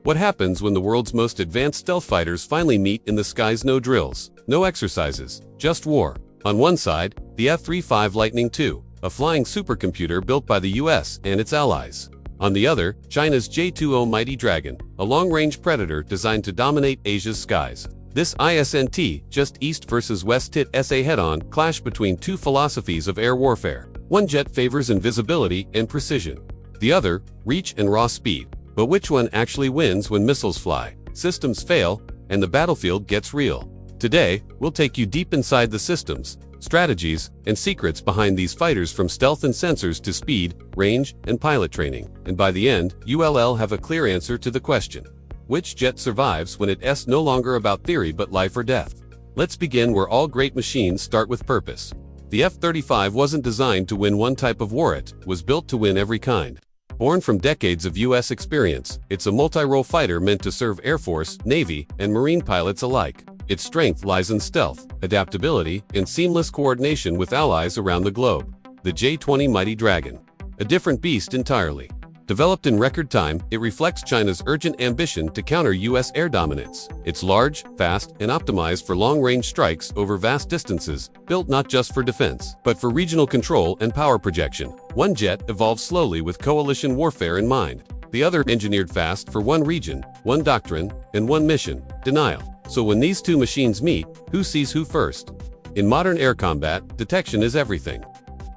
What happens when the world's most advanced stealth fighters finally meet in the skies? No drills, no exercises, just war. On one side, the F-35 Lightning II, a flying supercomputer built by the US and its allies. On the other, China's J-20 Mighty Dragon, a long-range predator designed to dominate Asia's skies. This isn't just East versus West it's a head-on clash between two philosophies of air warfare. One jet favors invisibility and precision. The other, reach and raw speed. But which one actually wins when missiles fly, systems fail, and the battlefield gets real? Today, we'll take you deep inside the systems, strategies, and secrets behind these fighters, from stealth and sensors to speed, range, and pilot training. And by the end, you'll have a clear answer to the question: which jet survives when it's no longer about theory but life or death? Let's begin where all great machines start, with purpose. The F-35 wasn't designed to win one type of war, it was built to win every kind. Born from decades of US experience, it's a multi-role fighter meant to serve Air Force, Navy, and Marine pilots alike. Its strength lies in stealth, adaptability, and seamless coordination with allies around the globe. The J-20 Mighty Dragon. A different beast entirely. Developed in record time, it reflects China's urgent ambition to counter US air dominance. It's large, fast, and optimized for long-range strikes over vast distances, built not just for defense, but for regional control and power projection. One jet evolved slowly with coalition warfare in mind. The other engineered fast for one region, one doctrine, and one mission: denial. So when these two machines meet, who sees who first? In modern air combat, detection is everything.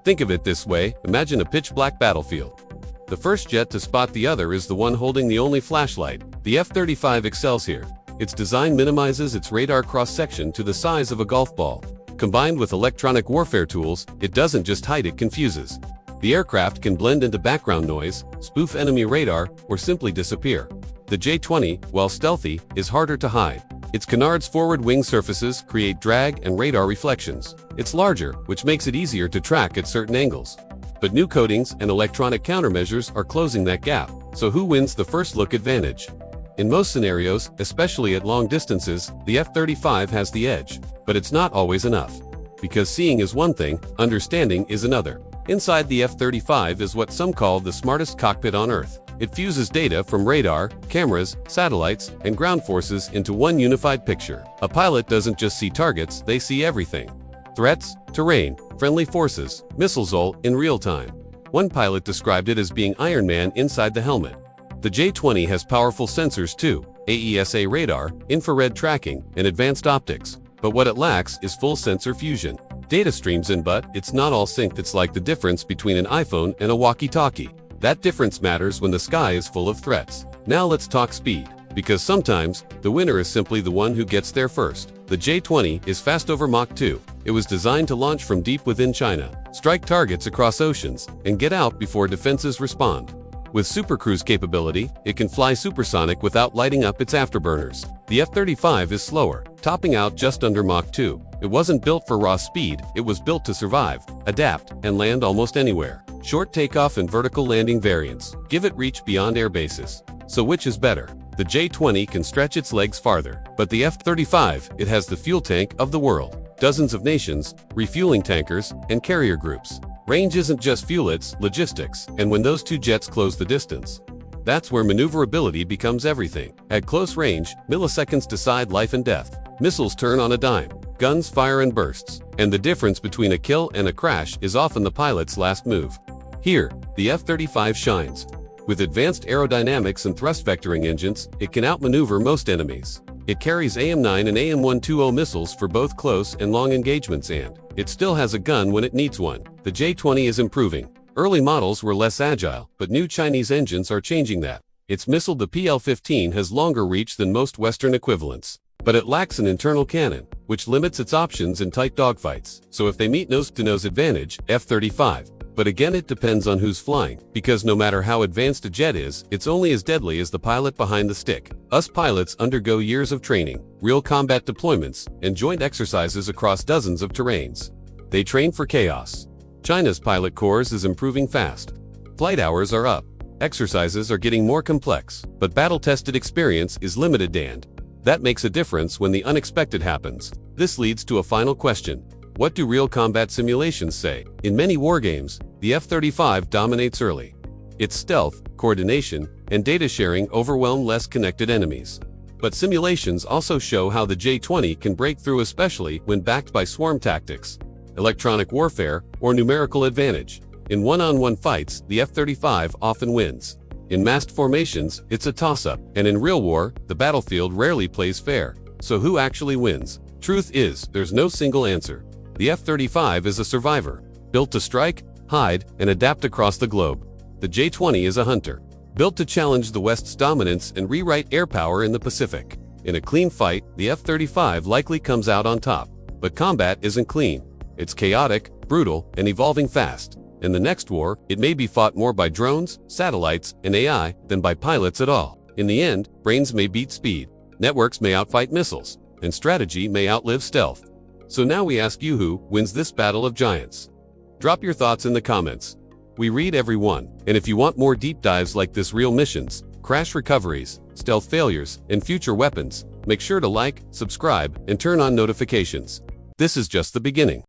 Think of it this way: imagine a pitch-black battlefield. The first jet to spot the other is the one holding the only flashlight. The F-35 excels here. Its design minimizes its radar cross-section to the size of a golf ball. Combined with electronic warfare tools, it doesn't just hide, it confuses. The aircraft can blend into background noise, spoof enemy radar, or simply disappear. The J-20, while stealthy, is harder to hide. Its canards' forward wing surfaces create drag and radar reflections. It's larger, which makes it easier to track at certain angles. But new coatings and electronic countermeasures are closing that gap. So who wins the first look advantage? In most scenarios, especially at long distances, the F-35 has the edge. But it's not always enough. Because seeing is one thing, understanding is another. Inside the F-35 is what some call the smartest cockpit on Earth. It fuses data from radar, cameras, satellites, and ground forces into one unified picture. A pilot doesn't just see targets, they see everything. Threats, terrain, friendly forces, missiles, all in real time. One pilot described it as being Iron Man inside the helmet. The J-20 has powerful sensors too: AESA radar, infrared tracking, and advanced optics. But what it lacks is full sensor fusion. Data streams in, but it's not all synced. It's like the difference between an iPhone and a walkie-talkie. That difference matters when the sky is full of threats. Now let's talk speed. Because sometimes, the winner is simply the one who gets there first. The J-20 is fast over Mach 2. It was designed to launch from deep within China, strike targets across oceans, and get out before defenses respond. With supercruise capability, it can fly supersonic without lighting up its afterburners. The F-35 is slower, topping out just under Mach 2. It wasn't built for raw speed, it was built to survive, adapt, and land almost anywhere. Short takeoff and vertical landing variants give it reach beyond air bases. So which is better? The J-20 can stretch its legs farther, but the F-35, it has the fuel tank of the world. Dozens of nations, refueling tankers, and carrier groups. Range isn't just fuel, it's logistics. And when those two jets close the distance, that's where maneuverability becomes everything. At close range, milliseconds decide life and death. Missiles turn on a dime. Guns fire in bursts. And the difference between a kill and a crash is often the pilot's last move. Here, the F-35 shines. With advanced aerodynamics and thrust vectoring engines, it can outmaneuver most enemies. It carries AM-9 and AM-120 missiles for both close and long engagements, and it still has a gun when it needs one. The J-20 is improving. Early models were less agile, but new Chinese engines are changing that. Its missile, the PL-15, has longer reach than most Western equivalents. But it lacks an internal cannon, which limits its options in tight dogfights. So if they meet nose-to-nose advantage, F-35. But again, it depends on who's flying, because no matter how advanced a jet is, it's only as deadly as the pilot behind the stick. Us pilots undergo years of training, real combat deployments, and joint exercises across dozens of terrains. They train for chaos. China's pilot corps is improving fast. Flight hours are up. Exercises are getting more complex, but battle-tested experience is limited, and that makes a difference when the unexpected happens. This leads to a final question. What do real combat simulations say? In many wargames, the F-35 dominates early. Its stealth, coordination, and data sharing overwhelm less connected enemies. But simulations also show how the J-20 can break through, especially when backed by swarm tactics, electronic warfare, or numerical advantage. In one-on-one fights, the F-35 often wins. In massed formations, it's a toss-up, and in real war, the battlefield rarely plays fair. So who actually wins? Truth is, there's no single answer. The F-35 is a survivor, built to strike, hide, and adapt across the globe. The J-20 is a hunter, built to challenge the West's dominance and rewrite air power in the Pacific. In a clean fight, the F-35 likely comes out on top. But combat isn't clean. It's chaotic, brutal, and evolving fast. In the next war, it may be fought more by drones, satellites, and AI than by pilots at all. In the end, brains may beat speed, networks may outfight missiles, and strategy may outlive stealth. So now we ask you, who wins this battle of giants? Drop your thoughts in the comments. We read every one, and if you want more deep dives like this, real missions, crash recoveries, stealth failures, and future weapons, make sure to like, subscribe, and turn on notifications. This is just the beginning.